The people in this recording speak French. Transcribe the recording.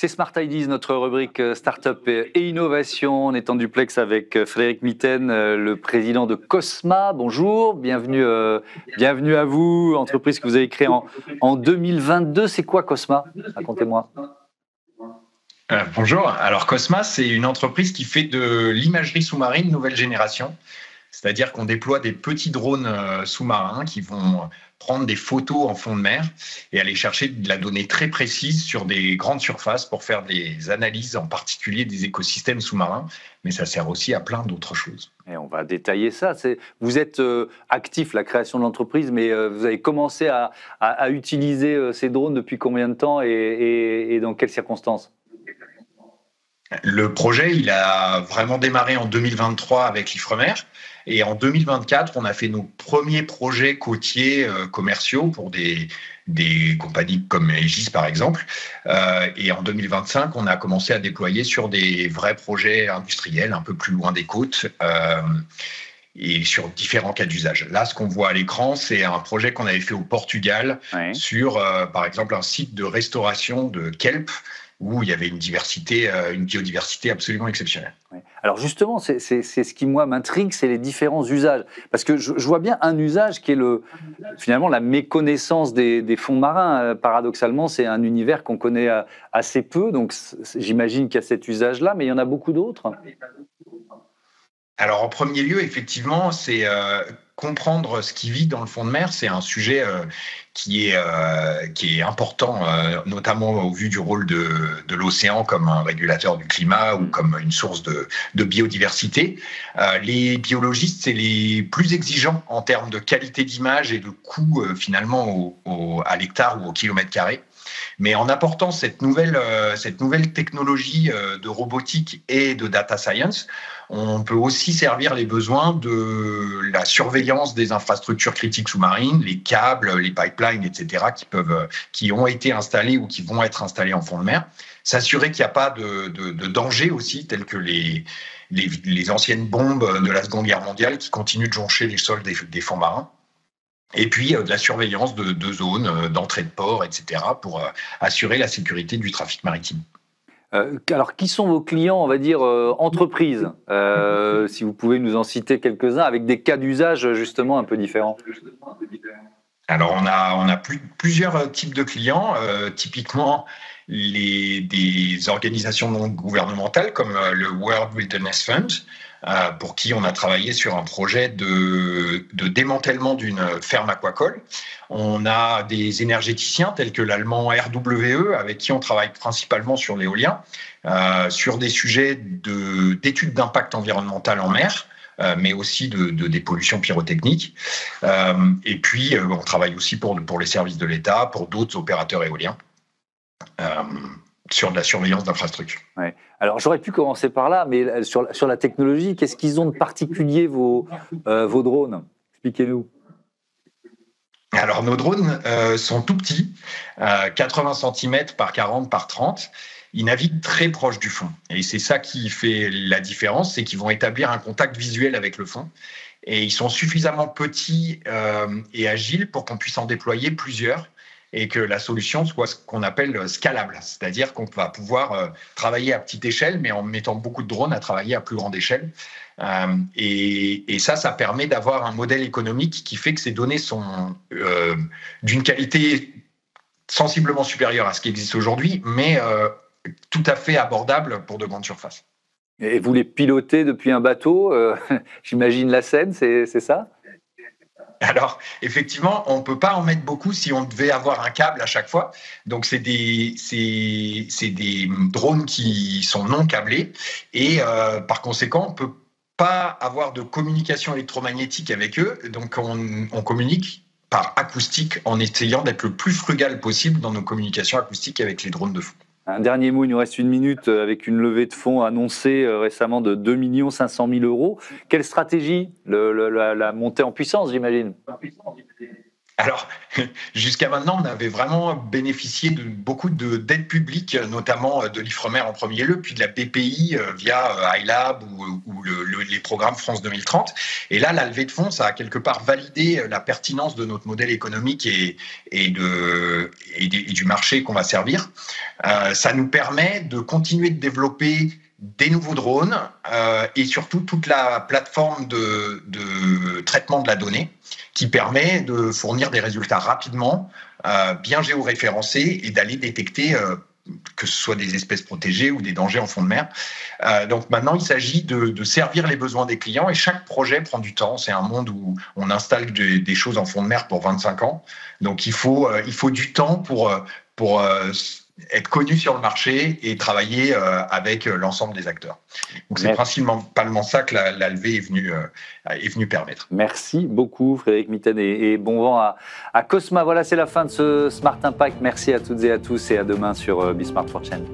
C'est Smart Ideas, notre rubrique Startup et Innovation. On est en duplex avec Frédéric Mitten, le président de Cosma. Bonjour, bienvenue à vous, entreprise que vous avez créée en 2022. C'est quoi Cosma? Racontez-moi. Bonjour, alors Cosma, c'est une entreprise qui fait de l'imagerie sous-marine nouvelle génération. C'est-à-dire qu'on déploie des petits drones sous-marins qui vont prendre des photos en fond de mer et aller chercher de la donnée très précise sur des grandes surfaces pour faire des analyses, en particulier des écosystèmes sous-marins. Mais ça sert aussi à plein d'autres choses. Et on va détailler ça. Vous êtes actif, la création de l'entreprise, mais vous avez commencé à utiliser ces drones depuis combien de temps et dans quelles circonstances? Le projet, il a vraiment démarré en 2023 avec l'Ifremer. Et en 2024, on a fait nos premiers projets côtiers commerciaux pour des compagnies comme Aegis, par exemple. Et en 2025, on a commencé à déployer sur des vrais projets industriels un peu plus loin des côtes et sur différents cas d'usage. Là, ce qu'on voit à l'écran, c'est un projet qu'on avait fait au Portugal sur, par exemple, un site de restauration de kelp, où il y avait une biodiversité absolument exceptionnelle. Alors justement, c'est ce qui, moi, m'intrigue, c'est les différents usages. Parce que je vois bien un usage qui est finalement la méconnaissance des fonds marins. Paradoxalement, c'est un univers qu'on connaît assez peu, donc j'imagine qu'il y a cet usage-là, mais il y en a beaucoup d'autres. Alors, en premier lieu, effectivement, c'est comprendre ce qui vit dans le fond de mer. C'est un sujet qui est important, notamment au vu du rôle de l'océan comme un régulateur du climat ou comme une source de biodiversité. Les biologistes, c'est les plus exigeants en termes de qualité d'image et de coût finalement à l'hectare ou au kilomètre carré. Mais en apportant cette nouvelle technologie de robotique et de data science, on peut aussi servir les besoins de la surveillance des infrastructures critiques sous-marines, les câbles, les pipelines, etc., qui ont été installés ou qui vont être installés en fond de mer. S'assurer qu'il n'y a pas de danger aussi, tels que les anciennes bombes de la Seconde Guerre mondiale qui continuent de joncher les sols des fonds marins. Et puis de la surveillance de zones, d'entrée de port, etc., pour assurer la sécurité du trafic maritime. Alors, qui sont vos clients, on va dire, entreprises, si vous pouvez nous en citer quelques-uns, avec des cas d'usage justement un peu différents? Alors, on a plusieurs types de clients, typiquement des organisations non gouvernementales comme le World Wilderness Fund, pour qui on a travaillé sur un projet de démantèlement d'une ferme aquacole. On a des énergéticiens tels que l'allemand RWE, avec qui on travaille principalement sur l'éolien, sur des sujets d'études d'impact environnemental en mer, mais aussi des pollutions pyrotechniques. Et puis, on travaille aussi pour les services de l'État, pour d'autres opérateurs éoliens, sur de la surveillance d'infrastructures. Ouais. Alors, j'aurais pu commencer par là, mais sur la technologie, qu'est-ce qu'ils ont de particulier, vos drones? Expliquez-nous. Alors, nos drones sont tout petits, 80 cm par 40 par 30. Ils naviguent très proche du fond. Et c'est ça qui fait la différence, c'est qu'ils vont établir un contact visuel avec le fond. Et ils sont suffisamment petits et agiles pour qu'on puisse en déployer plusieurs et que la solution soit ce qu'on appelle scalable. C'est-à-dire qu'on va pouvoir travailler à petite échelle, mais en mettant beaucoup de drones à travailler à plus grande échelle. Et ça permet d'avoir un modèle économique qui fait que ces données sont d'une qualité sensiblement supérieure à ce qui existe aujourd'hui, mais tout à fait abordable pour de grandes surfaces. Et vous les pilotez depuis un bateau, j'imagine la scène, c'est ça? Alors, effectivement, on ne peut pas en mettre beaucoup si on devait avoir un câble à chaque fois. Donc, c'est des drones qui sont non câblés. Et par conséquent, on ne peut pas avoir de communication électromagnétique avec eux. Donc, on communique par acoustique en essayant d'être le plus frugal possible dans nos communications acoustiques avec les drones de fond. Un dernier mot, il nous reste une minute, avec une levée de fonds annoncée récemment de 2 500 000 €. Quelle stratégie? La montée en puissance, j'imagine. Alors, jusqu'à maintenant, on avait vraiment bénéficié de beaucoup d'aides publiques, notamment de l'Ifremer en premier lieu, puis de la BPI via iLab ou les programmes France 2030. Et là, la levée de fonds, ça a quelque part validé la pertinence de notre modèle économique et du marché qu'on va servir. Ça nous permet de continuer de développer des nouveaux drones et surtout toute la plateforme de traitement de la donnée qui permet de fournir des résultats rapidement, bien géoréférencés et d'aller détecter que ce soit des espèces protégées ou des dangers en fond de mer. Donc maintenant, il s'agit de servir les besoins des clients et chaque projet prend du temps. C'est un monde où on installe des choses en fond de mer pour 25 ans. Donc il faut du temps pour être connu sur le marché et travailler avec l'ensemble des acteurs. Donc c'est principalement ça que la levée est venue permettre. Merci beaucoup Frédéric Mitten et bon vent à Cosma. Voilà, c'est la fin de ce Smart Impact. Merci à toutes et à tous et à demain sur Be Smart for Change.